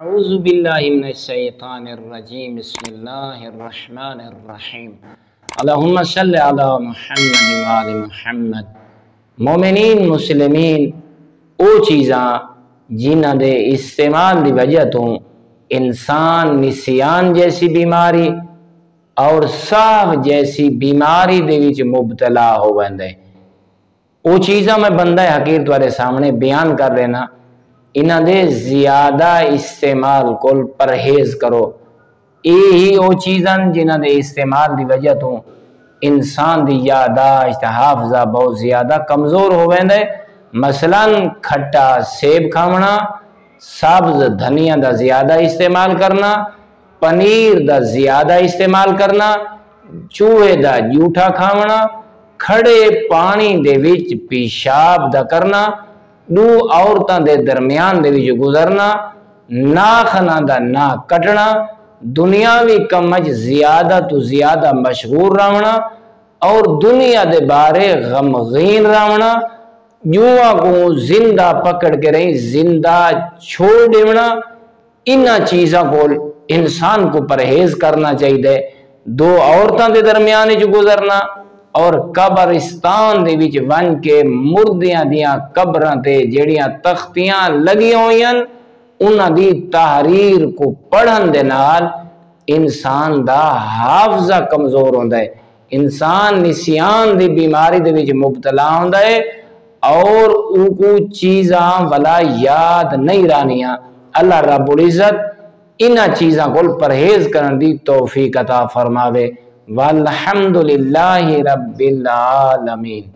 اعوذ باللہ من الشیطان الرجیم بسم اللہ الرحمن الرحیم اللہم صلی علی محمد وآل محمد۔ مومنین مسلمین او چیزاں جنہ دے استعمال دی وجہ تو انسان نسیان جیسی بیماری اور ساہ جیسی بیماری دے وچ مبتلا ہو ویندے۔ او چیزاں میں بندہ حقیر تمہارے سامنے بیان کر لینا، انہ دے زیادہ استعمال کول پرہیز کرو۔ یہی او چیزاں جنہ دے استعمال دی وجہ تو انسان دی یاداشت حافظہ بہت زیادہ کمزور ہو ویندے۔ مثلا کھٹا سیب کھاونا، سبز دھنیا دا زیادہ استعمال کرنا، پنیر دا زیادہ استعمال کرنا، چوہے دا جھوٹا کھاونا، کھڑے پانی دے وچ پیشاب دا کرنا، دو عورتاں دے درمیان دے وچ گزرنا، ناخنا دا نا کٹنا، دنیاوی کمج زیادہ تو زیادہ مشغول رہنا اور دنیا دے بارے غمغین رہنا، جوہاں کو زندہ پکڑ کے رہی زندہ چھوڑ دیونا۔ انہاں چیزاں کو انسان کو پرہیز کرنا چاہیے۔ دو عورتاں دے درمیان وچ گزرنا اور قبرستان دے وچ ون کے مردیاں دیاں قبراں تے جڑیاں تختیاں لگی ہوئیاں انہاں دی تحریر کو پڑھن دے نال انسان دا حافظہ کمزور ہوندا ہے، انسان نسیان دی بیماری دے وچ مبتلا ہوندا ہے اور او کو چیزاں والا یاد نہیں رہنیاں۔ اللہ رب العزت انہاں چیزاں کو پرہیز کرن دی توفیق عطا فرماوے۔ والحمدللہ رب العالمین۔